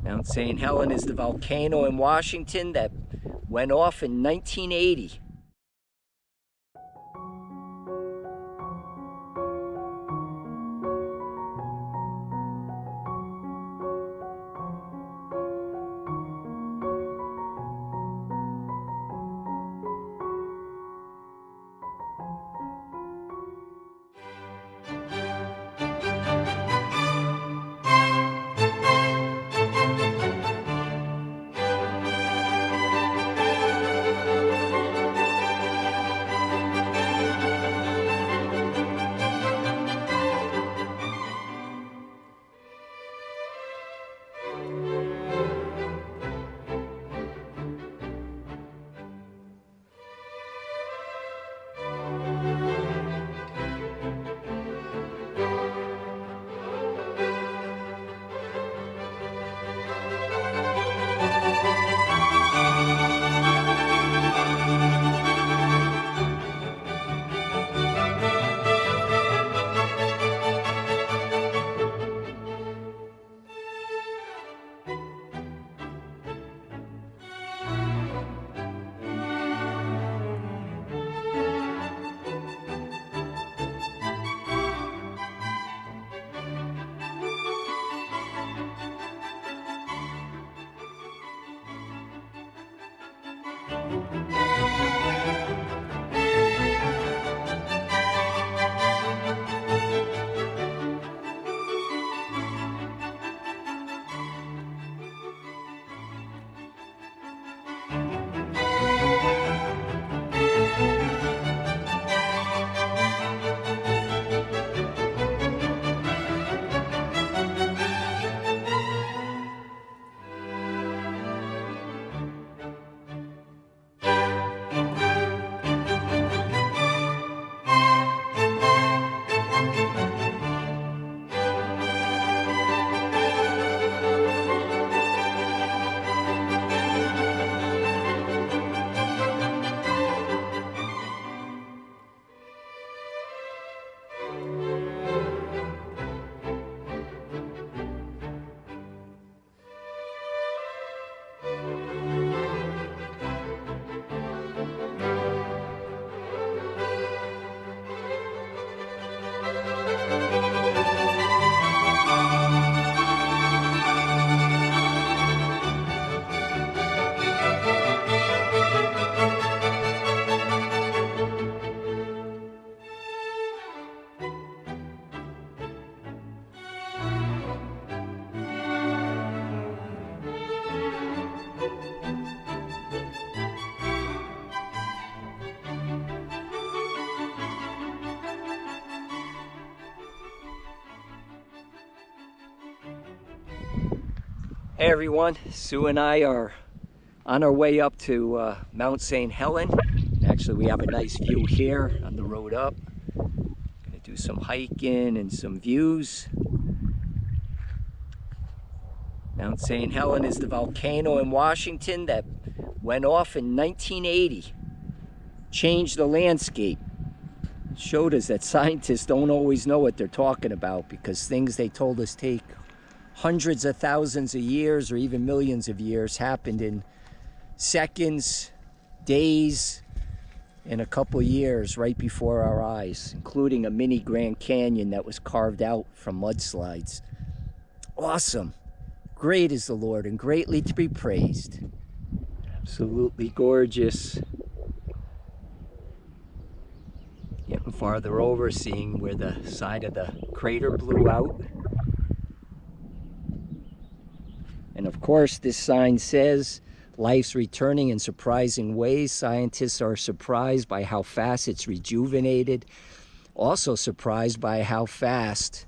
Mount St. Helens is the volcano in Washington that went off in 1980. Hey everyone, Sue and I are on our way up to Mount St. Helens. Actually, we have a nice view here on the road up. Gonna do some hiking and some views. Mount St. Helens is the volcano in Washington that went off in 1980. Changed the landscape. Showed us that scientists don't always know what they're talking about because things they told us take hundreds of thousands of years or even millions of years happened in seconds, days, in a couple years right before our eyes, including a mini Grand Canyon that was carved out from mudslides. Awesome. Great is the Lord and greatly to be praised. Absolutely gorgeous. Getting farther over, seeing where the side of the crater blew out. And of course, this sign says, life's returning in surprising ways. Scientists are surprised by how fast it's rejuvenated. Also surprised by how fast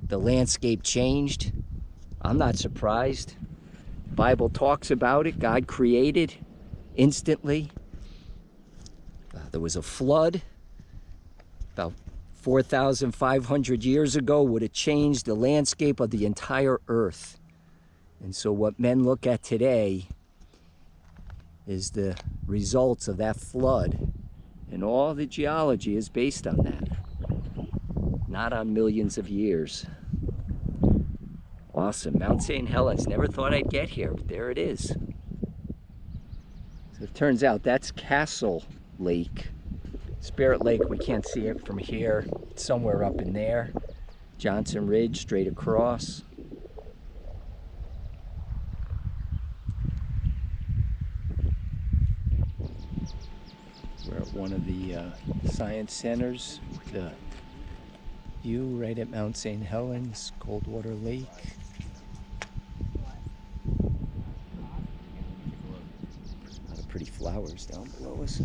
the landscape changed. I'm not surprised. The Bible talks about it. God created instantly. There was a flood about 4,500 years ago, would have changed the landscape of the entire earth. And so what men look at today is the results of that flood. And all the geology is based on that, not on millions of years. Awesome, Mount St. Helens. Never thought I'd get here, but there it is. So it turns out that's Castle Lake. Spirit Lake, we can't see it from here. It's somewhere up in there. Johnson Ridge, straight across. We're at one of the science centers. The view right at Mount St. Helens, Coldwater Lake. A lot of pretty flowers down below us.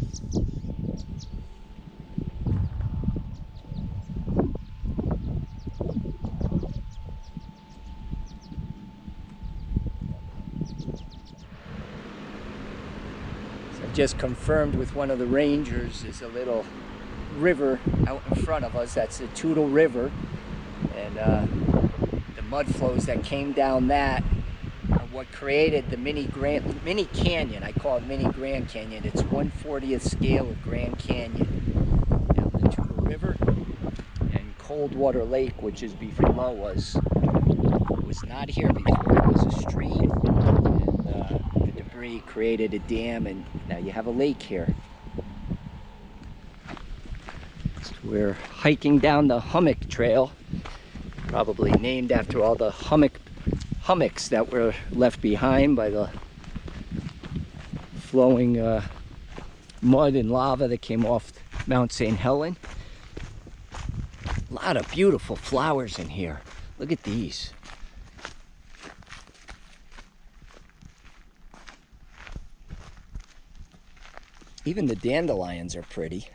Just confirmed with one of the rangers, there's a little river out in front of us. That's the Toutle River, and the mud flows that came down that are what created the mini canyon. I call it mini Grand Canyon. It's 1/40th scale of Grand Canyon down the Toutle River. And Coldwater Lake, which is below us, was not here before. It was a stream. Created a dam, and now you have a lake here. So we're hiking down the Hummock Trail, probably named after all the hummocks that were left behind by the flowing mud and lava that came off Mount St. Helens. A lot of beautiful flowers in here. Look at these. Even the dandelions are pretty.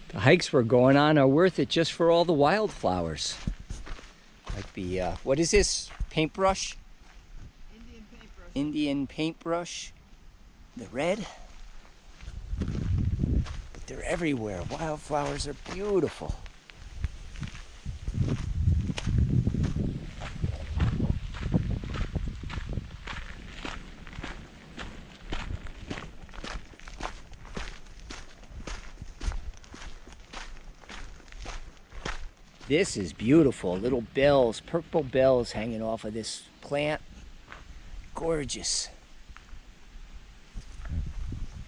The hikes we're going on are worth it just for all the wildflowers. Like the, what is this? Paintbrush? Indian paintbrush. Indian paintbrush. The red. But they're everywhere. Wildflowers are beautiful. This is beautiful. Little bells, purple bells hanging off of this plant. Gorgeous.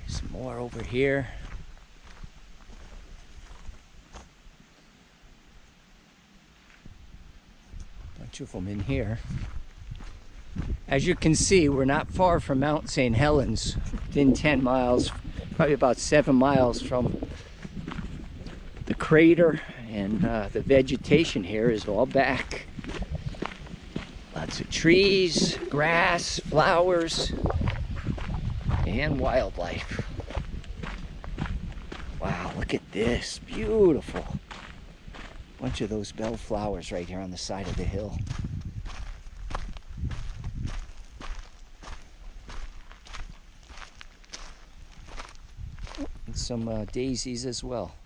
There's some more over here. Bunch of them in here. As you can see, we're not far from Mount St. Helens, within 10 miles, probably about 7 miles from the crater, and the vegetation here is all back. Lots of trees, grass, flowers, and wildlife. Wow, look at this, beautiful. Bunch of those bell flowers right here on the side of the hill. And some daisies as well.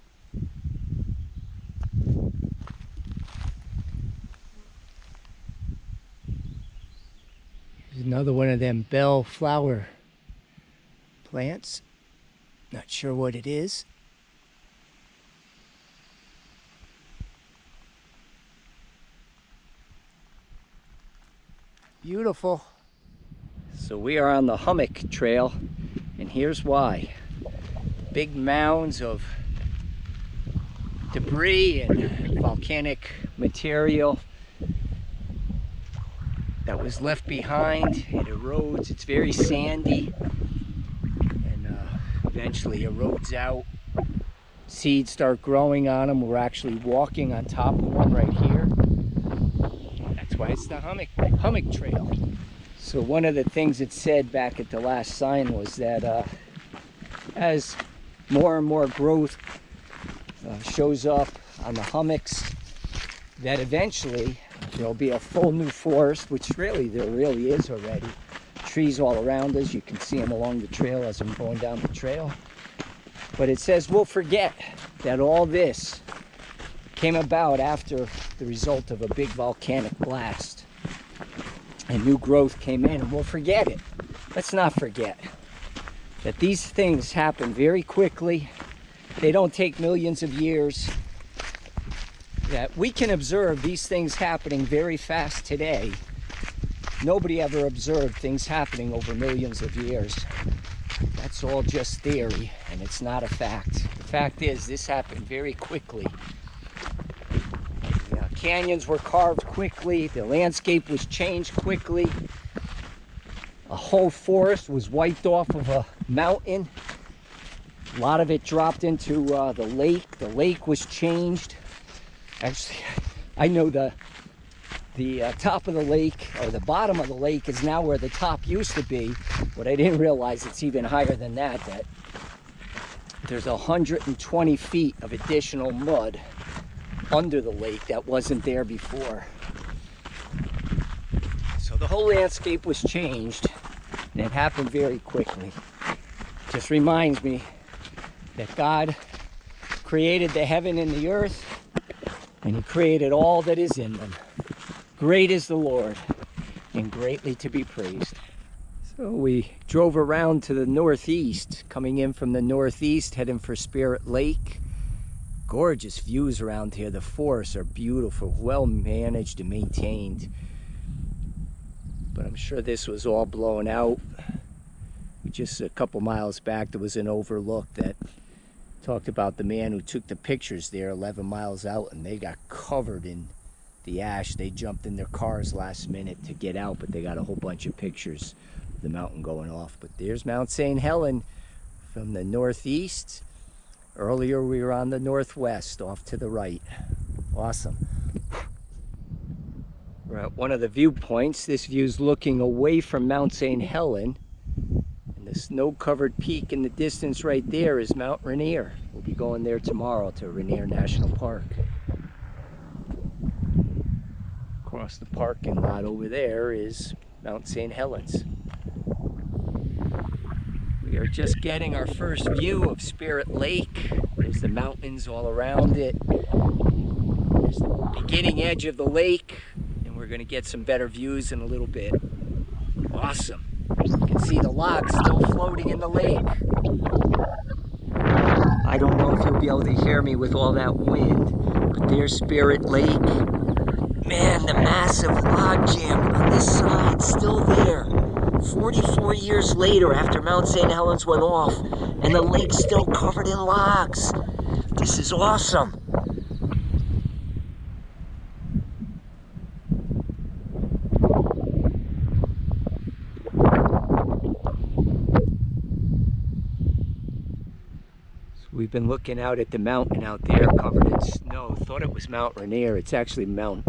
Here's another one of them bell flower plants. Not sure what it is. Beautiful. So we are on the Hummock Trail, and here's why. Big mounds of debris and volcanic material that was left behind. It erodes, it's very sandy, and eventually erodes out. Seeds start growing on them. We're actually walking on top of one right here. That's why it's the Hummock Trail. So one of the things it said back at the last sign was that as more and more growth shows up on the hummocks, that eventually there'll be a full new forest, which really there really is already. Trees all around us. You can see them along the trail as I'm going down the trail. But it says we'll forget that all this came about after the result of a big volcanic blast. and new growth came in, and we'll forget it. Let's not forget that these things happen very quickly. They don't take millions of years. That we can observe these things happening very fast today. Nobody ever observed things happening over millions of years. That's all just theory, and it's not a fact. The fact is, this happened very quickly. The canyons were carved quickly. The landscape was changed quickly. A whole forest was wiped off of a mountain. A lot of it dropped into the lake. The lake was changed. Actually, I know the top of the lake, or the bottom of the lake, is now where the top used to be. But I didn't realize it's even higher than that, that there's 120 feet of additional mud under the lake that wasn't there before. So the whole landscape was changed, and it happened very quickly. Just reminds me that God created the heaven and the earth, and he created all that is in them. Great is the Lord, and greatly to be praised. So we drove around to the northeast, coming in from the northeast, heading for Spirit Lake. Gorgeous views around here. The forests are beautiful, well managed and maintained. But I'm sure this was all blown out. Just a couple miles back, there was an overlook that talked about the man who took the pictures there 11 miles out, and they got covered in the ash. They jumped in their cars last minute to get out, but they got a whole bunch of pictures of the mountain going off. But there's Mount St. Helen from the northeast. Earlier we were on the northwest, off to the right. Awesome. We're at one of the viewpoints. This view's looking away from Mount St. Helen. The snow-covered peak in the distance right there is Mount Rainier. We'll be going there tomorrow to Rainier National Park. Across the parking lot over there is Mount St. Helens. We are just getting our first view of Spirit Lake. There's the mountains all around it. There's the beginning edge of the lake, and we're going to get some better views in a little bit. Awesome. You can see the logs still floating in the lake. I don't know if you'll be able to hear me with all that wind, but there's Spirit Lake. Man, the massive log jam on this side still there. 44 years later, after Mount St. Helens went off, and the lake's still covered in logs. This is awesome. We've been looking out at the mountain out there covered in snow. Thought it was Mount Rainier. It's actually Mount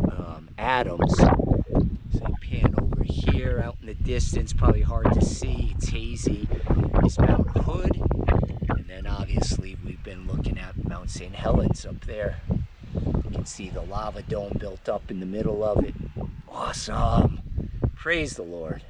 Adams. So I pan over here out in the distance, probably hard to see. It's hazy. It's Mount Hood. And then obviously we've been looking at Mount St. Helens up there. You can see the lava dome built up in the middle of it. Awesome. Praise the Lord.